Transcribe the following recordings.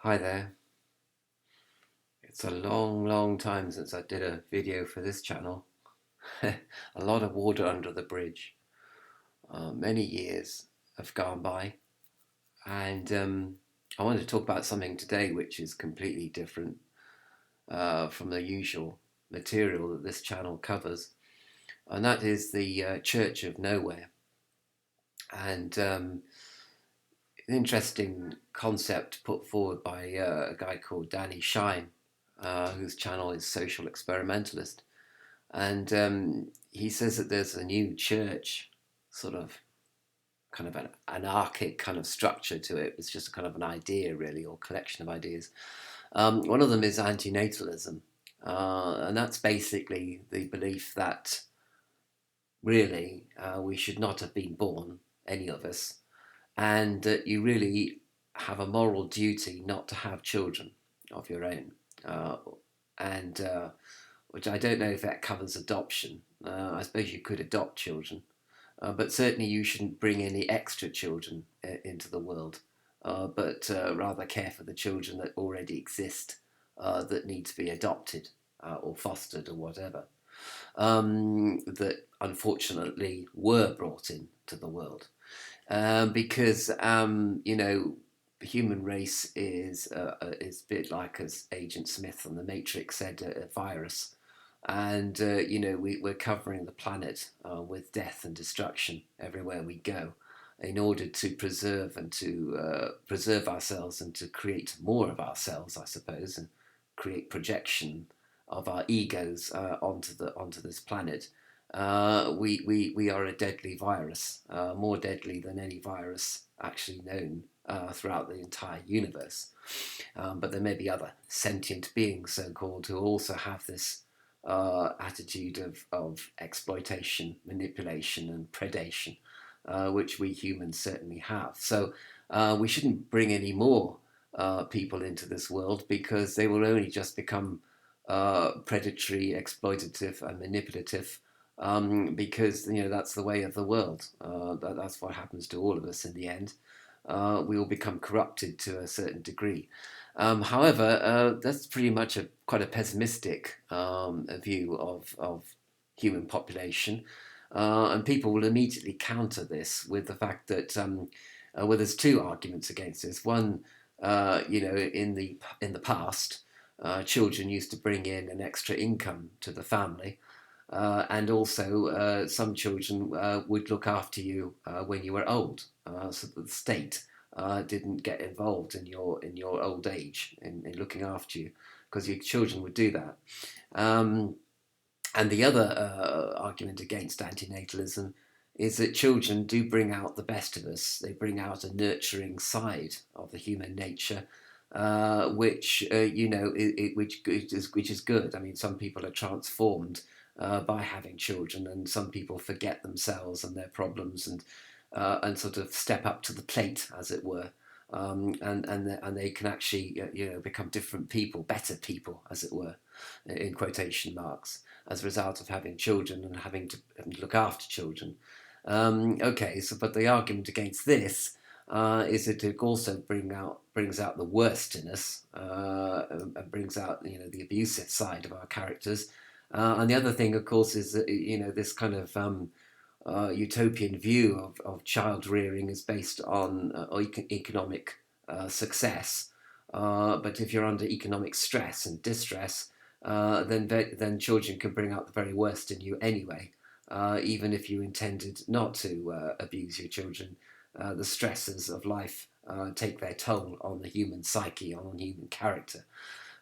Hi there. It's a long time since I did a video for this channel. A lot of water under the bridge. Many years have gone by, and I want to talk about something today which is completely different from the usual material that this channel covers, and that is the Church of Nowhere. And an interesting concept put forward by a guy called Danny Shine, whose channel is Social Experimentalist. And he says that there's a new church, sort of kind of an anarchic kind of structure to it. It's just a kind of an idea, really, or collection of ideas. One of them is antinatalism. And that's basically the belief that really we should not have been born, any of us, and that you really have a moral duty not to have children of your own. And which I don't know if that covers adoption. I suppose you could adopt children, but certainly you shouldn't bring any extra children into the world, but rather care for the children that already exist that need to be adopted or fostered or whatever, that unfortunately were brought into the world. Because, the human race is a bit like, as Agent Smith on The Matrix said, a virus. And, we're covering the planet with death and destruction everywhere we go in order to preserve and to preserve ourselves and to create more of ourselves, I suppose, and create projection of our egos onto this planet. We are a deadly virus, more deadly than any virus actually known throughout the entire universe. But there may be other sentient beings, so-called, who also have this attitude of exploitation, manipulation, and predation, which we humans certainly have. So we shouldn't bring any more people into this world, because they will only just become predatory, exploitative, and manipulative. Because that's the way of the world. That's what happens to all of us in the end. We all become corrupted to a certain degree. However, that's pretty much quite a pessimistic view of human population, and people will immediately counter this with the fact that well, there's two arguments against this. One, in the past, children used to bring in an extra income to the family. And also, some children would look after you when you were old, so that the state didn't get involved in your old age in looking after you, because your children would do that. And the other argument against antinatalism is that children do bring out the best of us. They bring out a nurturing side of the human nature, which which is good. I mean, some people are transformed by having children, and some people forget themselves and their problems, and sort of step up to the plate, as it were, and they can actually become different people, better people, as it were, in quotation marks, as a result of having children and having to look after children. Okay, so but the argument against this is that it also brings out the worst in us, and brings out the abusive side of our characters. And the other thing, of course, is that this kind of utopian view of child rearing is based on economic success. But if you're under economic stress and distress, then children can bring out the very worst in you anyway. Even if you intended not to abuse your children, the stresses of life take their toll on the human psyche, on human character.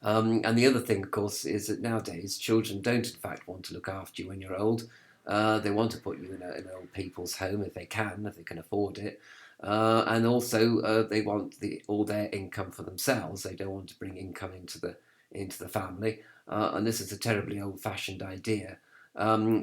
And the other thing, of course, is that nowadays children don't, in fact, want to look after you when you're old. They want to put you in an old people's home if they can afford it. And also, they want all their income for themselves. They don't want to bring income into the family. And this is a terribly old-fashioned idea,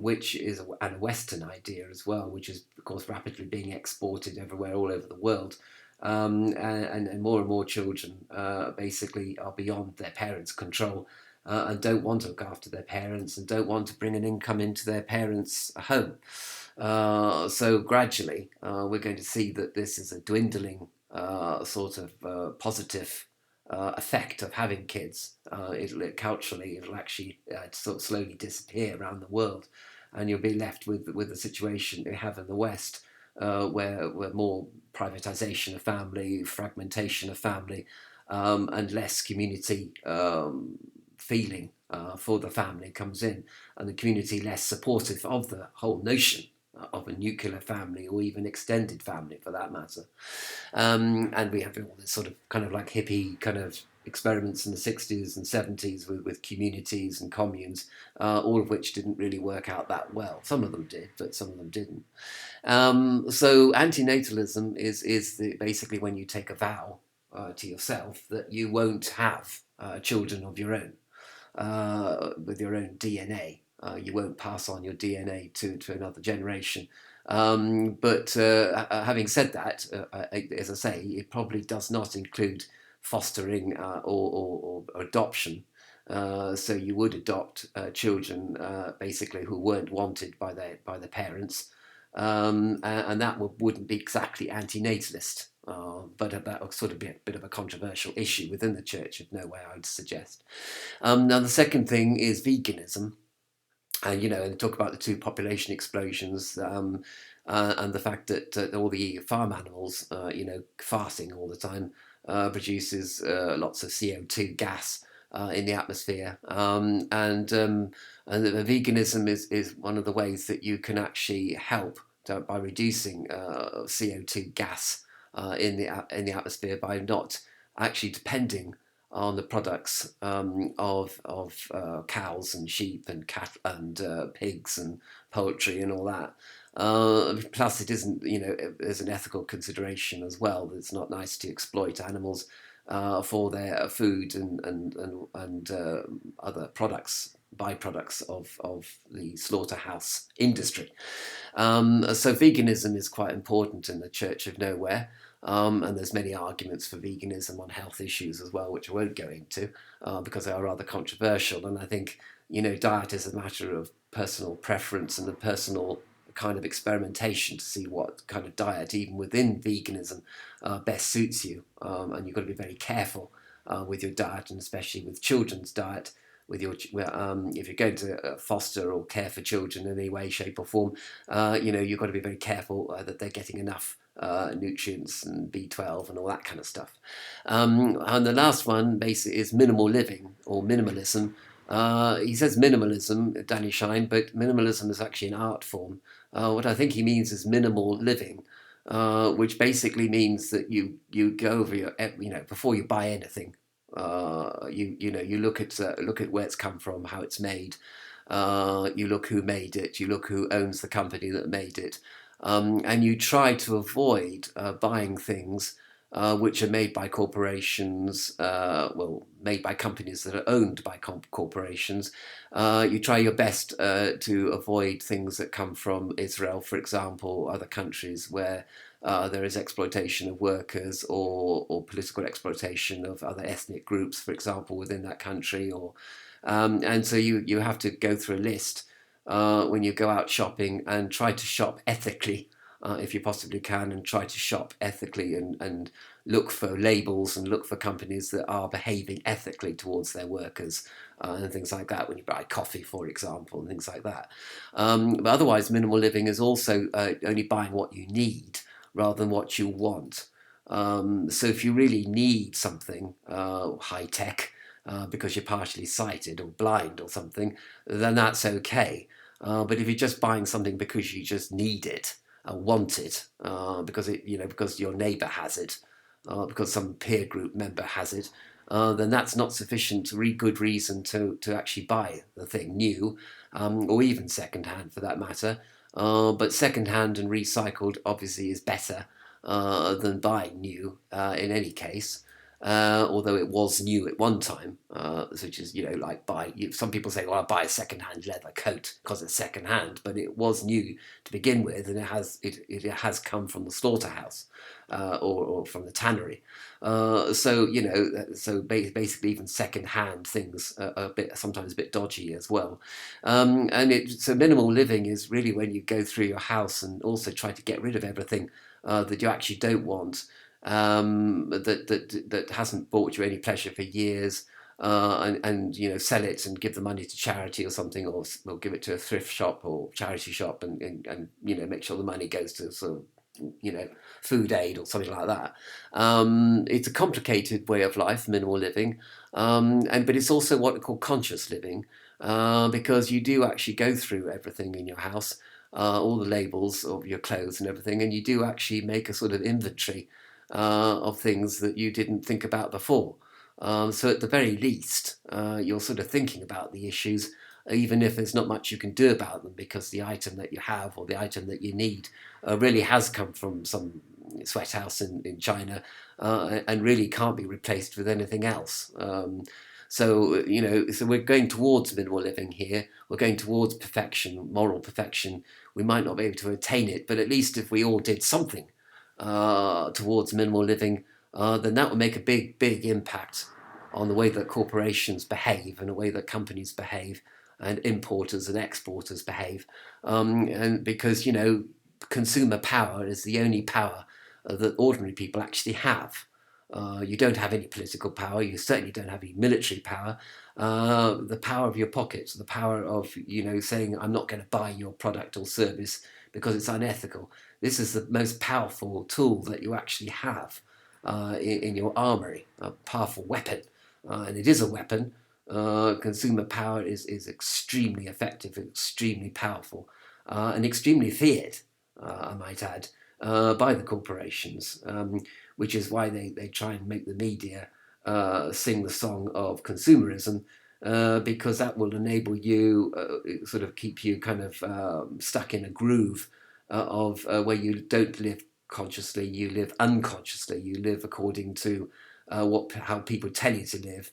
which is a Western idea as well, which is, of course, rapidly being exported everywhere, all over the world. And more children basically are beyond their parents' control, and don't want to look after their parents, and don't want to bring an income into their parents' home. So gradually, we're going to see that this is a dwindling sort of positive effect of having kids. Culturally, it'll actually sort of slowly disappear around the world, and you'll be left with the situation we have in the West, where more privatization of family, fragmentation of family, and less community feeling for the family comes in, and the community less supportive of the whole notion of a nuclear family, or even extended family for that matter. And we have all this sort of kind of like hippie kind of experiments in the 60s and 70s with communities and communes, all of which didn't really work out that well. Some of them did, but some of them didn't. So antinatalism is basically when you take a vow to yourself that you won't have children of your own, with your own DNA. You won't pass on your DNA to another generation. But having said that, as I say, it probably does not include fostering or adoption. So you would adopt children basically who weren't wanted by their parents, and that wouldn't be exactly antinatalist. But that would sort of be a bit of a controversial issue within the Church of Nowhere, I'd suggest. Now, the second thing is veganism. And talk about the two population explosions, and the fact that all the farm animals, farting all the time, produces lots of CO2 gas in the atmosphere. And veganism is one of the ways that you can actually help by reducing CO2 gas in the atmosphere, by not actually depending on the products of cows and sheep and cat and pigs and poultry and all that. Plus, it isn't, there's an ethical consideration as well. It's not nice to exploit animals for their food and other products, byproducts of the slaughterhouse industry. So veganism is quite important in the Church of Nowhere. And there's many arguments for veganism on health issues as well, which I won't go into because they are rather controversial. And I think, diet is a matter of personal preference and a personal kind of experimentation to see what kind of diet, even within veganism, best suits you. And you've got to be very careful with your diet, and especially with children's diet. If you're going to foster or care for children in any way, shape, or form, you've got to be very careful that they're getting enough nutrients and B12 and all that kind of stuff. And the last one basically is minimal living or minimalism. He says minimalism, Danny Shine, but minimalism is actually an art form. What I think he means is minimal living, which basically means that you go over your, before you buy anything, you look at where it's come from, how it's made. You look who made it. You look who owns the company that made it. And you try to avoid buying things which are made by corporations, made by companies that are owned by corporations. You try your best to avoid things that come from Israel, for example, other countries where there is exploitation of workers or political exploitation of other ethnic groups, for example, within that country. And so you have to go through a list when you go out shopping, and try to shop ethically if you possibly can, and try to shop ethically and look for labels and look for companies that are behaving ethically towards their workers and things like that when you buy coffee, for example, and things like that. But otherwise, minimal living is also only buying what you need rather than what you want. So if you really need something high tech, because you're partially sighted or blind or something, then that's okay. But if you're just buying something because you just need it, want it, because your neighbour has it, because some peer group member has it, then that's not sufficient good reason to actually buy the thing new, or even second hand for that matter. But second hand and recycled obviously is better than buying new in any case. Although it was new at one time, which is, like some people say, well, I'll buy a second-hand leather coat because it's second-hand, but it was new to begin with, and it has come from the slaughterhouse or from the tannery. So basically even second-hand things are sometimes a bit dodgy as well. So minimal living is really when you go through your house and also try to get rid of everything that you actually don't want. that hasn't brought you any pleasure for years, and sell it and give the money to charity or something, or give it to a thrift shop or charity shop, and make sure the money goes to sort of food aid or something like that. It's a complicated way of life, minimal living, but it's also what we call conscious living, because you do actually go through everything in your house, all the labels of your clothes and everything, and you do actually make a sort of inventory of things that you didn't think about before. So at the very least, you're sort of thinking about the issues, even if there's not much you can do about them, because the item that you have or the item that you need really has come from some sweat house in China, and really can't be replaced with anything else. So we're going towards minimal living here. We're going towards perfection, moral perfection. We might not be able to attain it, but at least if we all did something towards minimal living, then that would make a big, big impact on the way that corporations behave and the way that companies behave and importers and exporters behave. And because, consumer power is the only power that ordinary people actually have. You don't have any political power. You certainly don't have any military power. The power of your pockets, the power of, saying, I'm not going to buy your product or service because it's unethical. This is the most powerful tool that you actually have in your armory, a powerful weapon. And it is a weapon. Consumer power is extremely effective, extremely powerful, and extremely feared, I might add, by the corporations, which is why they try and make the media sing the song of consumerism, because that will enable you, sort of keep you kind of stuck in a groove of where you don't live consciously, you live unconsciously, you live according to how people tell you to live,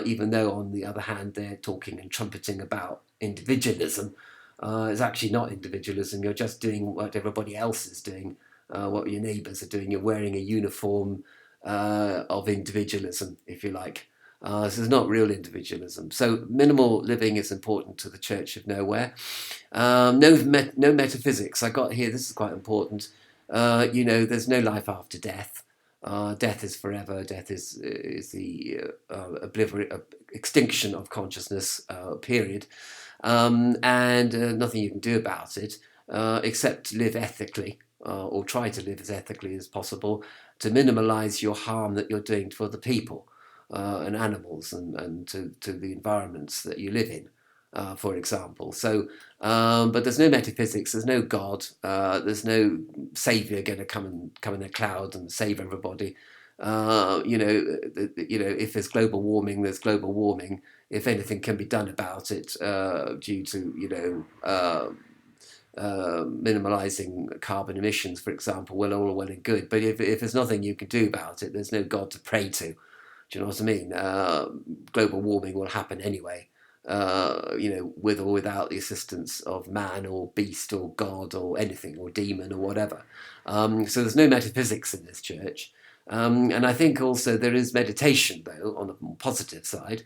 even though on the other hand they're talking and trumpeting about individualism. It's actually not individualism. You're just doing what everybody else is doing, what your neighbours are doing. You're wearing a uniform of individualism, if you like. This is not real individualism. So minimal living is important to the Church of Nowhere. No metaphysics. I got here, this is quite important. There's no life after death. Death is forever. Death is the extinction of consciousness, period. And nothing you can do about it, except live ethically, or try to live as ethically as possible, to minimize your harm that you're doing to other people and animals and to the environments that you live in, for example. So, but there's no metaphysics, there's no God, there's no savior going to come in a cloud and save everybody. If there's global warming, there's global warming. If anything can be done about it, due to minimalising carbon emissions, for example, all well and good. But if there's nothing you can do about it, there's no God to pray to. Do you know what I mean? Global warming will happen anyway, with or without the assistance of man or beast or God or anything or demon or whatever. So there's no metaphysics in this church. And I think also there is meditation, though, on the more positive side.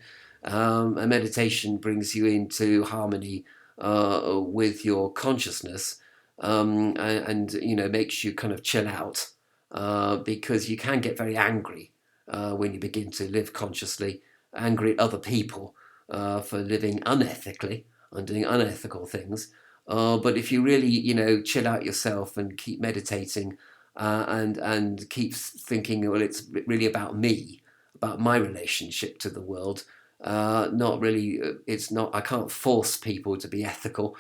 And meditation brings you into harmony with your consciousness, and makes you kind of chill out, because you can get very angry when you begin to live consciously, angry at other people for living unethically and doing unethical things. But if you really, chill out yourself and keep meditating, and keep thinking, well, it's really about me, about my relationship to the world. Not really. It's not. I can't force people to be ethical.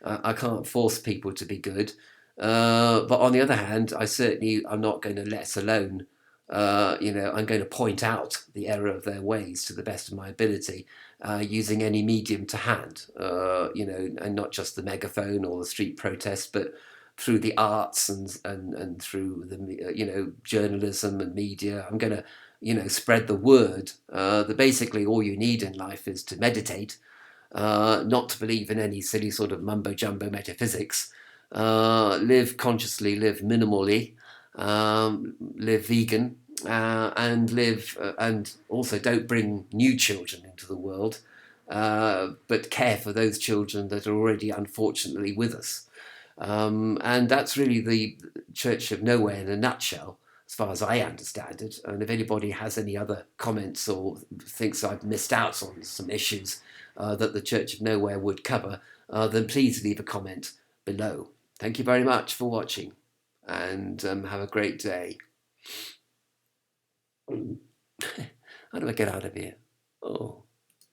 I can't force people to be good. But on the other hand, I'm not going to let alone. I'm going to point out the error of their ways to the best of my ability, using any medium to hand. And not just the megaphone or the street protest, but through the arts and through the journalism and media. I'm going to spread the word that basically all you need in life is to meditate, not to believe in any silly sort of mumbo jumbo metaphysics, live consciously, live minimally, live vegan, and also don't bring new children into the world, but care for those children that are already unfortunately with us. And that's really the Church of Nowhere in a nutshell. as far as I understand it. And if anybody has any other comments or thinks I've missed out on some issues that the Church of Nowhere would cover, then please leave a comment below. Thank you very much for watching, and have a great day. How do I get out of here? Oh.